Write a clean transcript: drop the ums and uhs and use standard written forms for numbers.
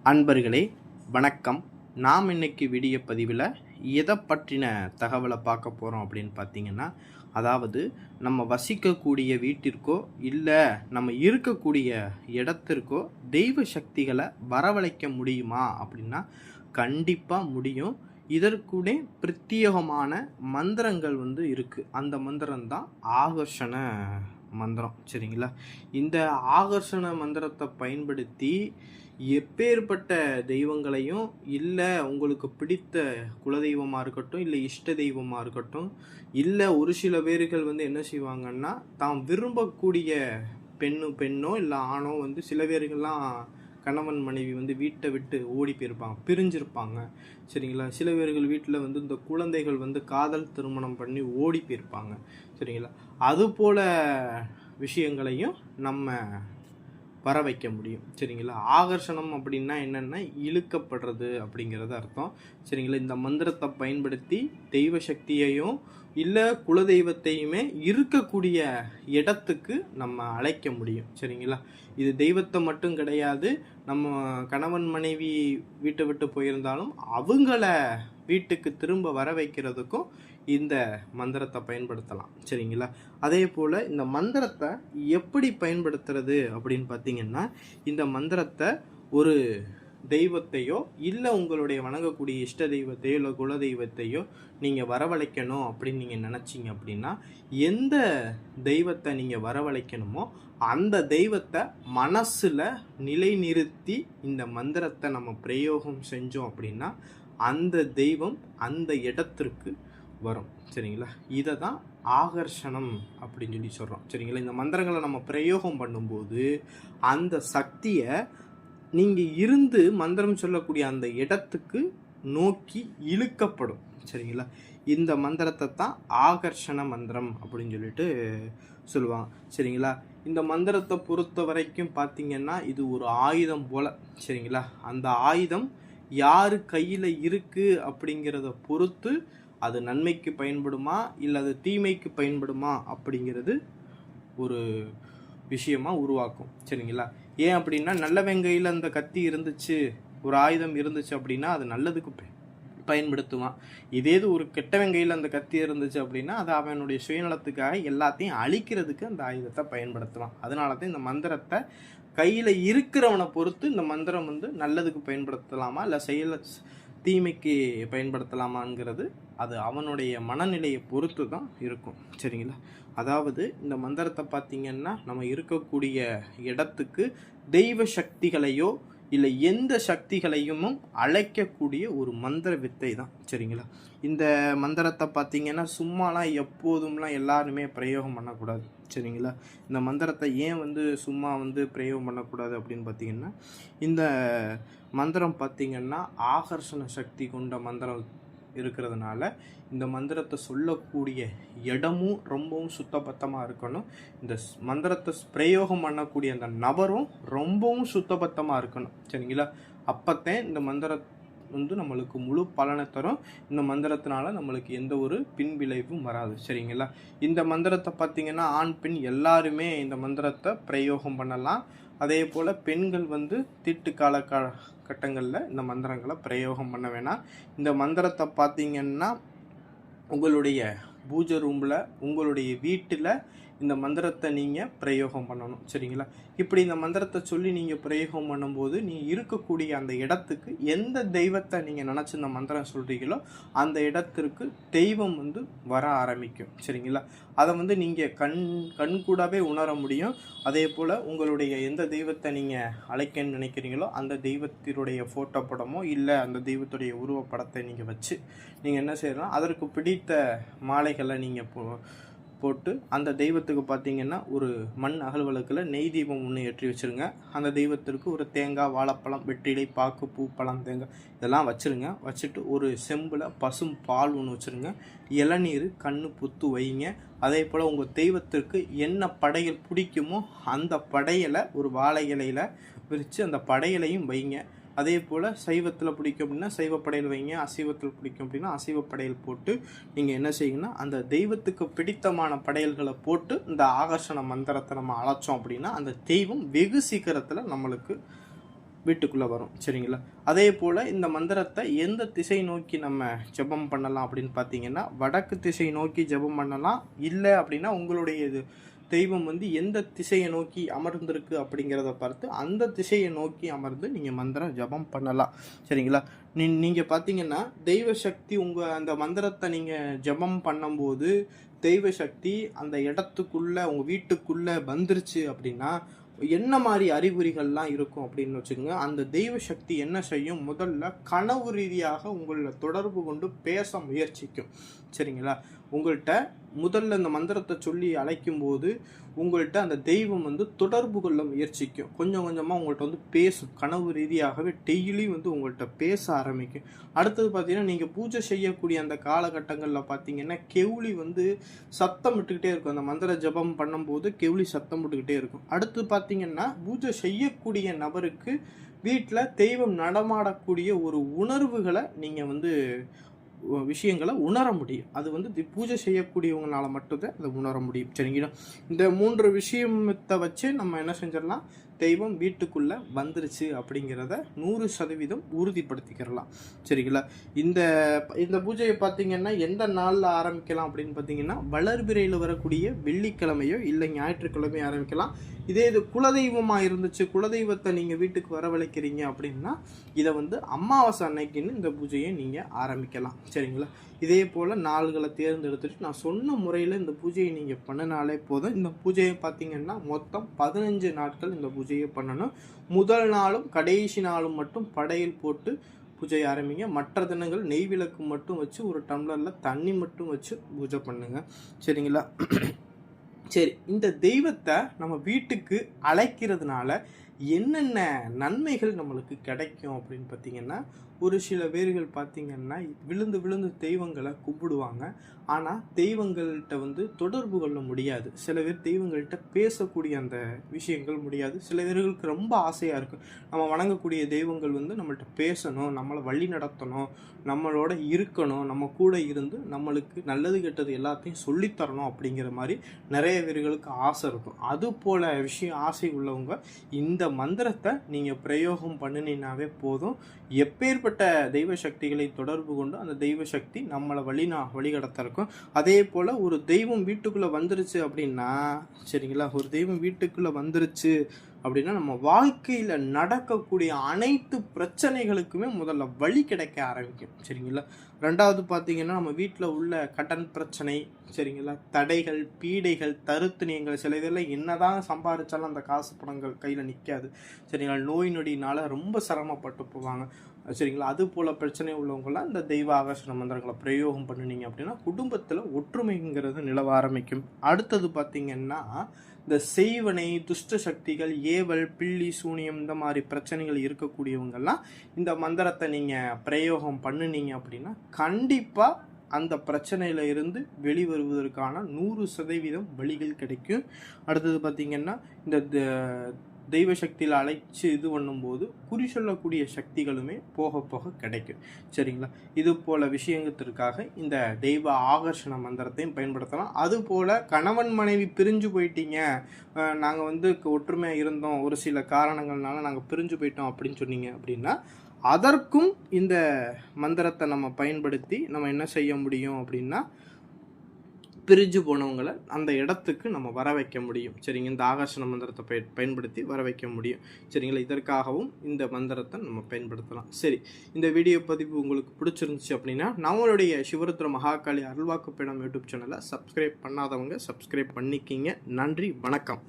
அன்பர்களே வணக்கம். நாம் இன்னைக்கு வீடியோ பதிவில் எதை பற்றின தகவலை பார்க்க போகிறோம் அப்படின்னு பார்த்தீங்கன்னா, அதாவது நம்ம வசிக்கக்கூடிய வீட்டிற்கோ இல்லை நம்ம இருக்கக்கூடிய இடத்திற்கோ தெய்வ சக்திகளை வரவழைக்க முடியுமா அப்படின்னா கண்டிப்பாக முடியும். இதற்குனே பிரத்யேகமான மந்திரங்கள் இருக்குது. அந்த மந்திரம் தான் ஆகர்ஷண மந்திரம். சரிங்களா? இந்த ஆகர்ஷண மந்திரத்தை பயன்படுத்தி எப்பேற்பட்ட தெய்வங்களையும், இல்லை உங்களுக்கு பிடித்த குலதெய்வமாக இருக்கட்டும், இல்லை இஷ்ட தெய்வமாக இருக்கட்டும், இல்லை ஒரு சில பேர்கள் என்ன செய்வாங்கன்னா, தாம் விரும்பக்கூடிய பெண்ணோ இல்லை ஆணோ சில பேர்கள்லாம் கணவன் மனைவி வீட்டை விட்டு ஓடி போயிருப்பாங்க, பிரிஞ்சிருப்பாங்க. சரிங்களா? சில பேர்கள் வீட்டில் இந்த குழந்தைகள் காதல் திருமணம் பண்ணி ஓடி போயிருப்பாங்க. சரிங்களா? அதுபோல் விஷயங்களையும் நம்ம வர வைக்க முடியும். சரிங்களா? ஆகர்ஷணம் அப்படின்னா என்னென்னா இழுக்கப்படுறது அப்படிங்கிறது அர்த்தம். சரிங்களா? இந்த மந்திரத்தை பயன்படுத்தி தெய்வ சக்தியையும் இல்லை குலதெய்வத்தையுமே இருக்கக்கூடிய இடத்துக்கு நம்ம அழைக்க முடியும். சரிங்களா? இது தெய்வத்தை மட்டும் கிடையாது, நம்ம கணவன் மனைவி வீட்டை விட்டு போயிருந்தாலும் அவங்கள வீட்டுக்கு திரும்ப வர வைக்கிறதுக்கும் இந்த மந்திரத்தை பயன்படுத்தலாம். சரிங்களா? அதே போல் இந்த மந்திரத்தை எப்படி பயன்படுத்துறது அப்படின்னு பார்த்தீங்கன்னா, இந்த மந்திரத்தை ஒரு தெய்வத்தையோ இல்லை உங்களுடைய வணங்கக்கூடிய இஷ்ட தெய்வத்தையோ இல்லை குல தெய்வத்தையோ நீங்கள் வரவழைக்கணும் அப்படின்னு நீங்கள் நினச்சிங்க அப்படின்னா, எந்த தெய்வத்தை நீங்கள் வரவழைக்கணுமோ அந்த தெய்வத்தை மனசில் நிலைநிறுத்தி இந்த மந்திரத்தை நம்ம பிரயோகம் செஞ்சோம் அப்படின்னா அந்த தெய்வம் அந்த இடத்திற்கு வரும். சரிங்களா? இதை தான் ஆகர்ஷணம் அப்படின்னு சொல்கிறோம். சரிங்களா? இந்த மந்திரங்களை நம்ம பிரயோகம் பண்ணும்போது அந்த சக்தியை நீங்கள் இருந்து மந்திரம் சொல்லக்கூடிய அந்த இடத்துக்கு நோக்கி இழுக்கப்படும். சரிங்களா? இந்த மந்திரத்தை தான் ஆகர்ஷண மந்திரம் அப்படின்னு சொல்லுவாங்க. சரிங்களா? இந்த மந்திரத்தை பொறுத்த வரைக்கும் பார்த்தீங்கன்னா இது ஒரு ஆயுதம் போல். சரிங்களா? அந்த ஆயுதம் யார் கையில் இருக்குது அப்படிங்கிறத பொறுத்து அது நன்மைக்கு பயன்படுமா இல்லை அது தீமைக்கு பயன்படுமா அப்படிங்கிறது ஒரு விஷயமாக உருவாக்கும். சரிங்களா? ஏன் அப்படின்னா நல்ல வெங்கையில் அந்த கத்தி இருந்துச்சு, ஒரு ஆயுதம் இருந்துச்சு அப்படின்னா அது நல்லதுக்கு பயன்படுத்துவான். இதேது ஒரு கெட்ட வெங்கையில் அந்த கத்தி இருந்துச்சு அப்படின்னா அது அவனுடைய சுயநலத்துக்காக எல்லாத்தையும் அழிக்கிறதுக்கு அந்த ஆயுதத்தை பயன்படுத்துவான். அதனால தான் இந்த மந்திரத்தை கையில் இருக்கிறவனை பொறுத்து இந்த மந்திரம் நல்லதுக்கு பயன்படுத்தலாமா இல்லை தீமைக்கு பயன்படுத்தலாமாங்கிறது அது அவனுடைய மனநிலையை பொறுத்து தான் இருக்கும். சரிங்களா? அதாவது இந்த மந்திரத்தை பார்த்திங்கன்னா நம்ம இருக்கக்கூடிய இடத்துக்கு தெய்வ சக்திகளையோ இல்லை எந்த சக்திகளையும் அழைக்கக்கூடிய ஒரு மந்திர வித்தை தான். சரிங்களா? இந்த மந்திரத்தை பார்த்திங்கன்னா சும்மாலாம் எப்போதும்லாம் எல்லாருமே பிரயோகம் பண்ணக்கூடாது. சரிங்களா? இந்த மந்திரத்தை ஏன் சும்மா பிரயோகம் பண்ணக்கூடாது அப்படின்னு பார்த்திங்கன்னா, இந்த மந்திரம் பார்த்திங்கன்னா ஆகர்ஷண சக்தி கொண்ட மந்திரம் இருக்கிறதுனால இந்த மந்திரத்தை சொல்லக்கூடிய இடமும் ரொம்பவும் சுத்தபத்தமாக இருக்கணும். இந்த மந்திரத்தை பிரயோகம் பண்ணக்கூடிய அந்த நபரும் ரொம்பவும் சுத்தபத்தமாக இருக்கணும். சரிங்களா? அப்போத்தான் இந்த மந்திரம் நம்மளுக்கு முழு பலனை தரும். இந்த மந்திரத்தினால நம்மளுக்கு எந்த ஒரு பின்விளைவும் வராது. சரிங்களா? இந்த மந்திரத்தை பார்த்திங்கன்னா ஆண் பெண் எல்லாருமே இந்த மந்திரத்தை பிரயோகம் பண்ணலாம். அதே போல் பெண்கள் தீட்டு கட்டங்களில் இந்த மந்திரங்களை பிரயோகம் பண்ண வேணாம். இந்த மந்திரத்தை பார்த்திங்கன்னா உங்களுடைய பூஜை ரூமில் உங்களுடைய வீட்டில் இந்த மந்திரத்தை நீங்கள் பிரயோகம் பண்ணணும். சரிங்களா? இப்படி இந்த மந்திரத்தை சொல்லி நீங்கள் பிரயோகம் பண்ணும்போது நீங்கள் இருக்கக்கூடிய அந்த இடத்துக்கு எந்த தெய்வத்தை நீங்கள் நினச்சி இந்த மந்திரம் சொல்கிறீங்களோ அந்த இடத்திற்கு தெய்வம் வர ஆரம்பிக்கும். சரிங்களா? அதை நீங்கள் கண்கூடாவே உணர முடியும். அதே போல் உங்களுடைய எந்த தெய்வத்தை நீங்கள் அழைக்கன்னு நினைக்கிறீங்களோ அந்த தெய்வத்தினுடைய ஃபோட்டோ படமோ இல்லை அந்த தெய்வத்துடைய உருவப்படத்தை நீங்கள் வச்சு நீங்கள் என்ன செய்யலாம், அதற்கு பிடித்த மாலைகளை நீங்கள் போட்டு அந்த தெய்வத்துக்கு பார்த்திங்கன்னா ஒரு மண் அகல்வழக்கில் நெய் தீபம் ஒன்று ஏற்றி வச்சுருங்க. அந்த தெய்வத்திற்கு ஒரு தேங்காய், வாழைப்பழம், வெற்றிலை, பாக்கு, பூ, பழம், தேங்காய் இதெல்லாம் வச்சுருங்க. வச்சுட்டு ஒரு செம்பில் பசும் பால் ஒன்று வச்சுருங்க. இளநீர் கண்ணு புத்து வைங்க. அதே போல் உங்கள் தெய்வத்திற்கு என்ன படையல் பிடிக்குமோ அந்த படையலை ஒரு வாழை இலையில் விரித்து அந்த படையலையும் வைங்க. அதே போல் சைவத்தில் பிடிக்கும் அப்படின்னா சைவ படையல் வைங்க, அசைவத்தில் பிடிக்கும் அப்படின்னா அசைவ படையல் போட்டு நீங்கள் என்ன செய்யுங்கன்னா அந்த தெய்வத்துக்கு பிடித்தமான படையல்களை போட்டு இந்த ஆகர்ஷண மந்திரத்தை நம்ம அழைச்சோம் அப்படின்னா அந்த தெய்வம் வெகு சீக்கிரத்தில் நம்மளுக்கு வீட்டுக்குள்ளே வரும். சரிங்களா? அதே போல் இந்த மந்திரத்தை எந்த திசை நோக்கி நம்ம ஜெபம் பண்ணலாம் அப்படின்னு பார்த்தீங்கன்னா, வடக்கு திசை நோக்கி ஜெபம் பண்ணலாம். இல்லை அப்படின்னா உங்களுடைய இது தெய்வம் எந்த திசையை நோக்கி அமர்ந்திருக்கு அப்படிங்கிறத பார்த்து அந்த திசையை நோக்கி அமர்ந்து நீங்கள் மந்திரம் ஜபம் பண்ணலாம். சரிங்களா? நீங்கள் பார்த்தீங்கன்னா தெய்வ சக்தி அந்த மந்திரத்தை நீங்கள் ஜபம் பண்ணும்போது தெய்வ சக்தி அந்த இடத்துக்குள்ளே உங்கள் வீட்டுக்குள்ளே வந்துருச்சு அப்படின்னா என்ன மாதிரி அறிகுறிகள்லாம் இருக்கும் அப்படின்னு வச்சுக்கோங்க. அந்த தெய்வ சக்தி என்ன செய்யும், முதல்ல கனவு ரீதியாக உங்களை தொடர்பு கொண்டு பேச முயற்சிக்கும். சரிங்களா? உங்கள்கிட்ட முதல்ல இந்த மந்திரத்தை சொல்லி அழைக்கும் போது உங்கள்கிட்ட அந்த தெய்வம் தொடர்பு கொள்ள முயற்சிக்கும். கொஞ்சம் கொஞ்சமாக உங்கள்கிட்ட பேசும். கனவு ரீதியாகவே டெய்லி உங்கள்கிட்ட பேச ஆரம்பிக்கும். அடுத்தது பார்த்தீங்கன்னா, நீங்கள் பூஜை செய்யக்கூடிய அந்த காலகட்டங்களில் பார்த்தீங்கன்னா கெவுளி சத்தம் விட்டுக்கிட்டே இருக்கும். அந்த மந்திர ஜபம் பண்ணும்போது கெவுளி சத்தம் விட்டுக்கிட்டே இருக்கும். அடுத்து பார்த்தீங்கன்னா, பூஜை செய்யக்கூடிய நபருக்கு வீட்டில் தெய்வம் நடமாடக்கூடிய ஒரு உணர்வுகளை நீங்கள் விஷயங்களை உணர முடியும். அது பூஜை செய்யக்கூடியவங்களால மட்டும்தான் அதை உணர முடியும். சரிங்களா? இந்த 3 விஷயத்தை வச்சு நம்ம என்ன செஞ்சிடலாம், தெய்வம் வீட்டுக்குள்ளே வந்துருச்சு அப்படிங்கிறத 100% உறுதிப்படுத்திக்கிறலாம். சரிங்களா? இந்த பூஜையை பார்த்தீங்கன்னா எந்த நாளில் ஆரம்பிக்கலாம் அப்படின்னு பார்த்தீங்கன்னா, வளர்பிறையில் வரக்கூடிய வெள்ளிக்கிழமையோ இல்லை ஞாயிற்றுக்கிழமையோ ஆரம்பிக்கலாம். இதே இது குலதெய்வமாக இருந்துச்சு, குலதெய்வத்தை நீங்கள் வீட்டுக்கு வரவழைக்கிறீங்க அப்படின்னா இதை அமாவாசை அன்னைக்குன்னு இந்த பூஜையை நீங்கள் ஆரம்பிக்கலாம். சரிங்களா? இதே போல் நாள்களை தேர்ந்தெடுத்துட்டு நான் சொன்ன முறையில் இந்த பூஜையை நீங்கள் பண்ணினாலே போதும். இந்த பூஜையை பார்த்தீங்கன்னா மொத்தம் 15 நாட்கள் இந்த பூஜையை பண்ணணும். முதல் நாளும் கடைசி நாளும் மட்டும் படையல் போட்டு பூஜை ஆரம்பிங்க. மற்ற தினங்கள் நெய் விளக்கு மட்டும் வச்சு ஒரு டம்ளரில் தண்ணி மட்டும் வச்சு பூஜை பண்ணுங்க. சரிங்களா? சரி, இந்த தெய்வத்தை நம்ம வீட்டுக்கு அழைக்கிறதுனால என்னென்ன நன்மைகள் நம்மளுக்கு கிடைக்கும் அப்படின்னு பார்த்தீங்கன்னா, ஒரு சில பேர்கள் பார்த்தீங்கன்னா விழுந்து விழுந்து தெய்வங்களை கும்பிடுவாங்க. ஆனால் தெய்வங்கள்கிட்ட தொடர்பு கொள்ள முடியாது. சில பேர் தெய்வங்கள்கிட்ட பேசக்கூடிய அந்த விஷயங்கள் முடியாது. சில பேர்களுக்கு ரொம்ப ஆசையாக இருக்கும், நம்ம வணங்கக்கூடிய தெய்வங்கள் நம்மள்கிட்ட பேசணும், நம்மளை வழி நடத்தணும், நம்மளோட இருக்கணும், நம்ம கூட இருந்து நம்மளுக்கு நல்லது கெட்டது எல்லாத்தையும் சொல்லித்தரணும் அப்படிங்கிற மாதிரி நிறைய பேர்களுக்கு ஆசை இருக்கும். அது போல் ஆசை உள்ளவங்க இந்த மந்திரத்தை நீங்கள் பிரயோகம் பண்ணினீங்கனாவே போதும். எப்பேற்பட்ட தெய்வ சக்திகளை தொடர்பு கொண்டு அந்த தெய்வ சக்தி நம்மளை வழிகடத்த இருக்கும். அதே போல் ஒரு தெய்வம் வீட்டுக்குள்ளே வந்துருச்சு அப்படின்னா, சரிங்களா, ஒரு தெய்வம் வீட்டுக்குள்ளே வந்துருச்சு அப்படின்னா நம்ம வாழ்க்கையில் நடக்கக்கூடிய அனைத்து பிரச்சனைகளுக்குமே முதல்ல வழி கிடைக்க ஆரம்பிக்கும். சரிங்களா? ரெண்டாவது பார்த்தீங்கன்னா, நம்ம வீட்டில் உள்ள கடன் பிரச்சனை, சரிங்களா, தடைகள், பீடைகள், தருத்தினியங்கள், சில இதெல்லாம் என்னதான் சம்பாதிச்சாலும் அந்த காசு பணங்கள் கையில் நிற்காது. சரிங்களா? நோய் நொடினால ரொம்ப சிரமப்பட்டு போவாங்க. சரிங்களா? அது போல் பிரச்சனை உள்ளவங்களாம் இந்த தெய்வ ஆகர்ஷண மந்திரங்களை பிரயோகம் பண்ணினீங்க அப்படின்னா குடும்பத்தில் ஒற்றுமைங்கிறது நிலவ ஆரம்பிக்கும். அடுத்தது பார்த்தீங்கன்னா, இந்த செய்வனை, துஷ்ட சக்திகள், ஏவல், பில்லி, சூனியம் இந்த மாதிரி பிரச்சனைகள் இருக்கக்கூடியவங்கெல்லாம் இந்த மந்திரத்தை நீங்கள் பிரயோகம் பண்ணினீங்க அப்படின்னா கண்டிப்பாக அந்த பிரச்சனையில் இருந்து வெளிவருவதற்கான 100% வழிகள் கிடைக்கும். அடுத்தது பார்த்திங்கன்னா, இந்த தெய்வ சக்தியில் அழைச்சி இது பண்ணும்போது குறி சொல்லக்கூடிய சக்திகளுமே போக போக கிடைக்கும். சரிங்களா? இது போல் விஷயத்திற்காக இந்த தெய்வ ஆகர்ஷண மந்திரத்தையும் பயன்படுத்தலாம். அதுபோல் கணவன் மனைவி பிரிஞ்சு போயிட்டீங்க, நாங்கள் ஒற்றுமையாக இருந்தோம், ஒரு சில காரணங்கள்னால நாங்கள் பிரிஞ்சு போயிட்டோம் அப்படின்னு சொன்னீங்க அப்படின்னா அதற்கும் இந்த மந்திரத்தை நம்ம பயன்படுத்தி நம்ம என்ன செய்ய முடியும் அப்படின்னா பிரிஞ்சு போனவங்களை அந்த இடத்துக்கு நம்ம வர வைக்க முடியும். சரிங்க? இந்த ஆகர்ஷண மந்திரத்தை பயன்படுத்தி வர வைக்க முடியும். சரிங்களா? இதற்காகவும் இந்த மந்திரத்தை நம்ம பயன்படுத்தலாம். சரி, இந்த வீடியோ பதிவு உங்களுக்கு பிடிச்சிருந்துச்சு அப்படின்னா நம்மளுடைய சிவருத்ர மகாகாளி அருள்வாக்கு பீடம் யூடியூப் சேனலை சப்ஸ்கிரைப் பண்ணாதவங்க சப்ஸ்கிரைப் பண்ணிக்கிங்க. நன்றி, வணக்கம்.